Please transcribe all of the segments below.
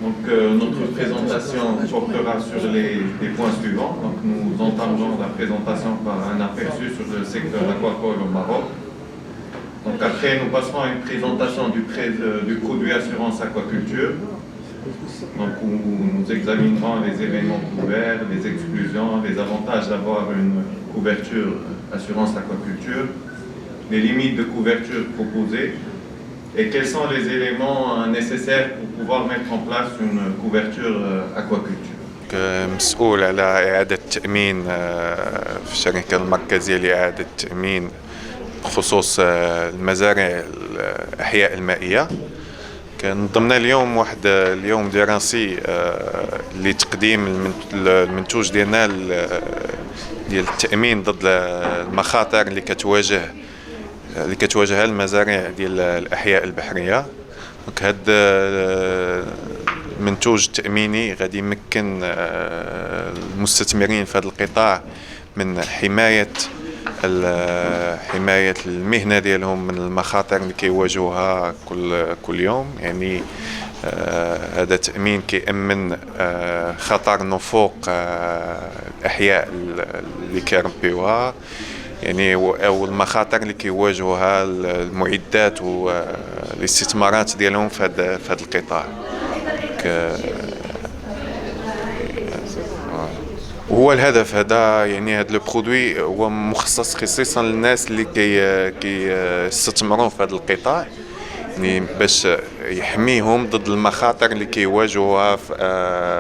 Notre présentation portera sur les points suivants. Donc, nous entamerons la présentation par un aperçu sur le secteur aquacole au Maroc. Donc, après, nous passerons à une présentation du produit assurance aquaculture, donc, où nous examinerons les événements couverts, les exclusions, les avantages d'avoir une couverture assurance aquaculture, les limites de couverture proposées, et quels sont les éléments nécessaires pour pouvoir mettre en place une couverture aquaculture. مسؤول على إعادة التأمين في الشركة المركزية لإعادة التأمين بخصوص المزارع الأحياء المائية. كان ضمن اليوم واحد اليوم دراسي لتقديم المنتوج ديالنا ديال التأمين ضد المخاطر اللي كتواجهها المزارع ديال الأحياء البحرية. دونك هاد المنتوج التأميني غادي يمكن المستثمرين في هذا القطاع من حماية المهنة ديالهم من المخاطر اللي كيواجهوها كل يوم. يعني هذا تأمين كيأمن خطر نفوق الأحياء اللي كيربيوها، يعني أو المخاطر اللي كيواجهوها المعدات والاستثمارات ديالهم في هذا القطاع. وهو الهدف هذا، يعني هذا البرودوي هو مخصص خصيصا للناس اللي كيستثمروا في هذا القطاع، يعني باش يحميهم ضد المخاطر اللي كيواجهوها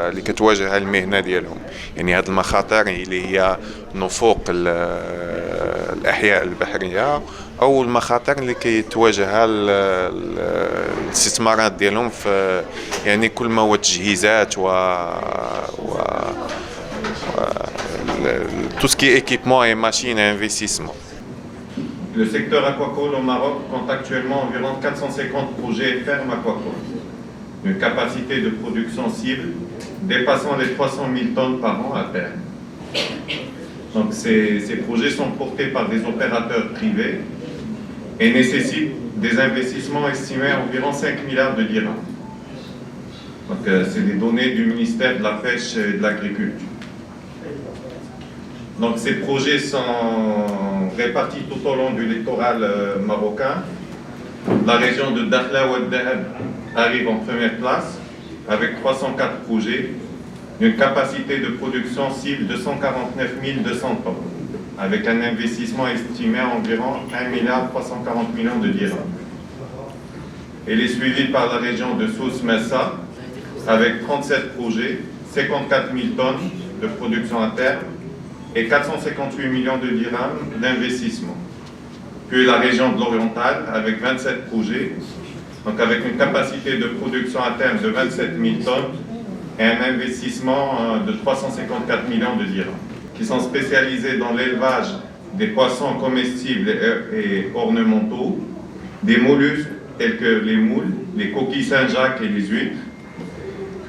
اللي كتواجهها المهنه ديالهم. يعني هذه المخاطر اللي هي نفوق الأحياء البحرية أو المخاطر اللي كيتواجهها الاستثمارات ديالهم في يعني كل ما هو تجهيزات tout ce qui est équipement et machines et investissement. Le secteur aquacole au Maroc compte actuellement environ 450 projets et fermes aquacoles, une capacité de production cible dépassant les 300 000 tonnes par an à terme. Donc ces projets sont portés par des opérateurs privés et nécessitent des investissements estimés à environ 5 milliards de dirhams. Donc c'est des données du ministère de la Pêche et de l'Agriculture. Donc ces projets sont répartis tout au long du littoral marocain. La région de Dakhla Oued Dahab arrive en première place avec 304 projets, une capacité de production cible de 149 200 tonnes, avec un investissement estimé à environ 1 milliard 340 millions de dirhams. Elle est suivie par la région de Souss Messa avec 37 projets, 54 000 tonnes de production à terme et 458 millions de dirhams d'investissement. Puis la région de l'Oriental avec 27 projets, donc avec une capacité de production à terme de 27 000 tonnes et un investissement de 354 millions de dirhams, qui sont spécialisés dans l'élevage des poissons comestibles et ornementaux, des mollusques tels que les moules, les coquilles Saint-Jacques et les huîtres,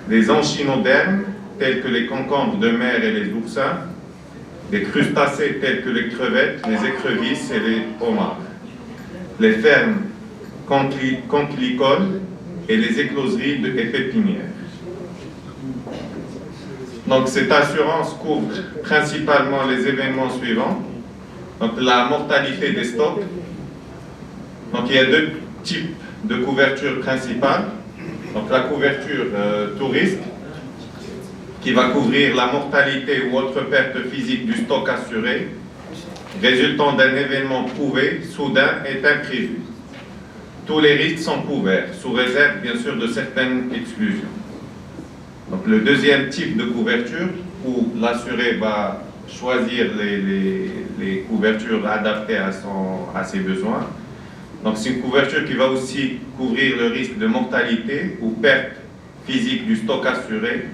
des anchinodermes tels que les concombres de mer et les oursins, des crustacés tels que les crevettes, les écrevisses et les homards, les fermes conchylicoles et les écloseries et pépinières. Donc cette assurance couvre principalement les événements suivants. Donc la mortalité des stocks. Donc il y a deux types de couverture principale. Donc la couverture tout risque, qui va couvrir la mortalité ou autre perte physique du stock assuré, résultant d'un événement prouvé, soudain et imprévu. Tous les risques sont couverts, sous réserve bien sûr de certaines exclusions. Donc le deuxième type de couverture, où l'assuré va choisir les couvertures adaptées à ses besoins. Donc c'est une couverture qui va aussi couvrir le risque de mortalité ou perte physique du stock assuré,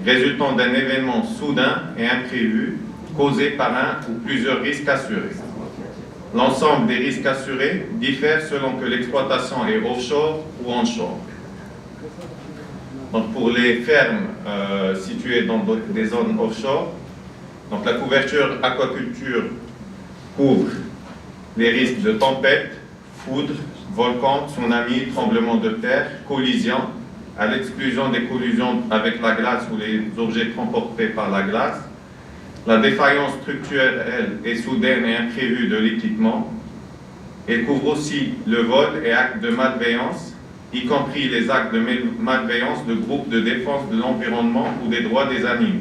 résultant d'un événement soudain et imprévu causé par un ou plusieurs risques assurés. L'ensemble des risques assurés diffère selon que l'exploitation est offshore ou onshore. Donc pour les fermes situées dans des zones offshore, donc la couverture aquaculture couvre les risques de tempête, foudre, volcan, tsunami, tremblement de terre, collision à l'exclusion des collisions avec la glace ou les objets transportés par la glace, la défaillance structurelle et soudaine et imprévue de l'équipement. Elle couvre aussi le vol et actes de malveillance, y compris les actes de malveillance de groupes de défense de l'environnement ou des droits des animaux.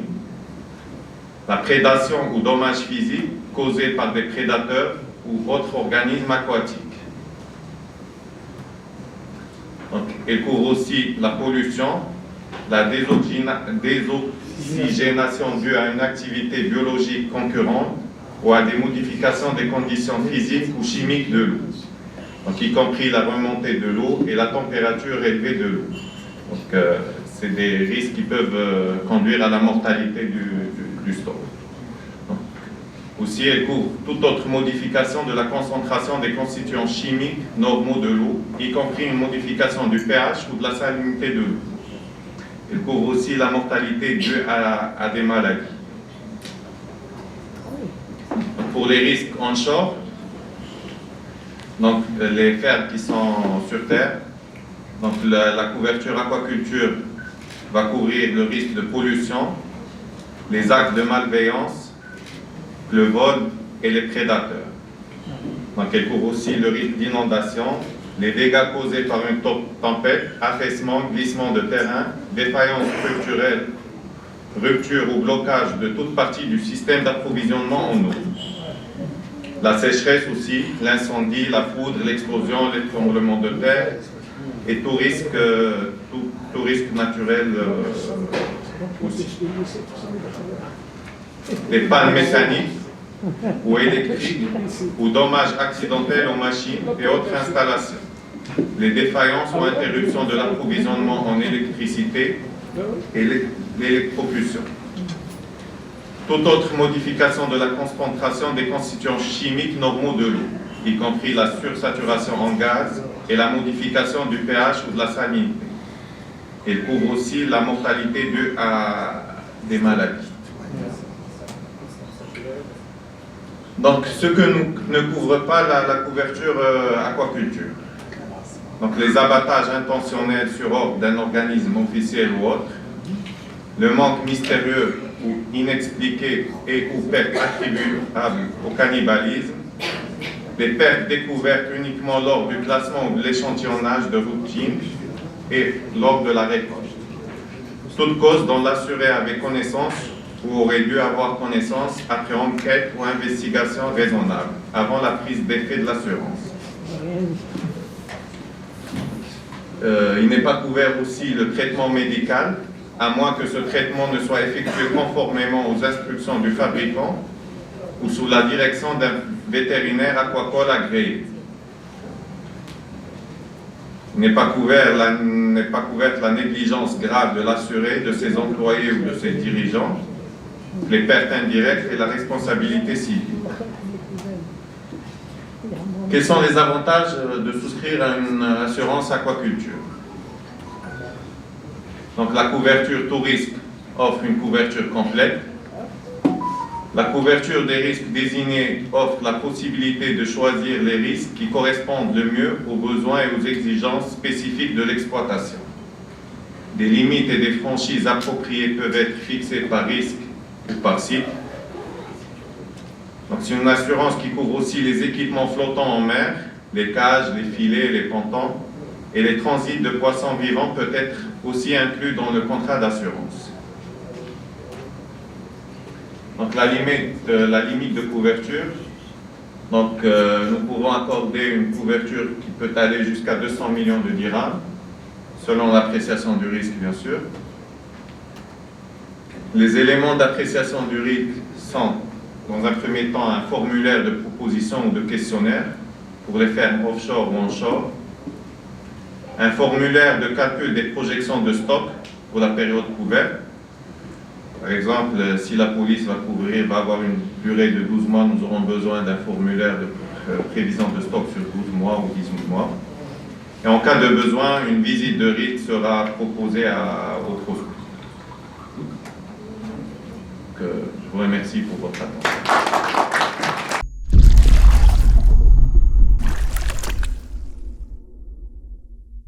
La prédation ou dommages physiques causés par des prédateurs ou autres organismes aquatiques. Donc, elle couvre aussi la pollution, la désoxygénation due à une activité biologique concurrente ou à des modifications des conditions physiques ou chimiques de l'eau, donc y compris la remontée de l'eau et la température élevée de l'eau. Donc, c'est des risques qui peuvent conduire à la mortalité du stock. Donc, aussi, elle couvre toute autre modification de la concentration des constituants chimiques normaux de l'eau, y compris une modification du pH ou de la salinité de l'eau. Elle couvre aussi la mortalité due à des maladies. Pour les risques onshore, donc les fermes qui sont sur terre, donc la couverture aquaculture va couvrir le risque de pollution, les actes de malveillance, le vol et les prédateurs. Donc elle couvre aussi le risque d'inondation, les dégâts causés par une tempête, affaissement, glissement de terrain, défaillance structurelle, rupture ou blocage de toute partie du système d'approvisionnement en eau. La sécheresse aussi, l'incendie, la foudre, l'explosion, les tremblements de terre et tout risque naturel aussi. Les pannes mécaniques ou électriques ou dommages accidentels aux machines et autres installations. Les défaillances ou interruptions de l'approvisionnement en électricité et l'électrocution. Toute autre modification de la concentration des constituants chimiques normaux de l'eau, y compris la sursaturation en gaz et la modification du pH ou de la salinité. Elle couvre aussi la mortalité due à des maladies. Donc, ce que ne couvre pas la couverture aquaculture. Donc, les abattages intentionnels sur ordre d'un organisme officiel ou autre, le manque mystérieux ou inexpliqué et ou perte attribuable au cannibalisme, les pertes découvertes uniquement lors du classement ou de l'échantillonnage de routine et lors de la récolte. Toute cause dont l'assuré avait connaissance ou aurait dû avoir connaissance après enquête ou investigation raisonnable, avant la prise d'effet de l'assurance. Il n'est pas couvert aussi le traitement médical, à moins que ce traitement ne soit effectué conformément aux instructions du fabricant ou sous la direction d'un vétérinaire aquacole agréé. N'est pas couverte la négligence grave de l'assuré, de ses employés ou de ses dirigeants, les pertes indirectes et la responsabilité civile. Quels sont les avantages de souscrire à une assurance aquaculture? Donc la couverture tout risque offre une couverture complète. La couverture des risques désignés offre la possibilité de choisir les risques qui correspondent le mieux aux besoins et aux exigences spécifiques de l'exploitation. Des limites et des franchises appropriées peuvent être fixées par risque ou par site. Donc c'est une assurance qui couvre aussi les équipements flottants en mer, les cages, les filets, les pontons, et les transits de poissons vivants peut être aussi inclus dans le contrat d'assurance. Donc la limite de couverture, donc nous pouvons accorder une couverture qui peut aller jusqu'à 200 millions de dirhams, selon l'appréciation du risque bien sûr. Les éléments d'appréciation du risque sont, dans un premier temps, un formulaire de proposition ou de questionnaire pour les fermes offshore ou onshore, un formulaire de calcul des projections de stock pour la période couverte. Par exemple, si la police va avoir une durée de 12 mois, nous aurons besoin d'un formulaire de prévision de stock sur 12 mois ou 18 mois. Et en cas de besoin, une visite de risque sera proposée à votre secours. Je vous remercie pour votre attention.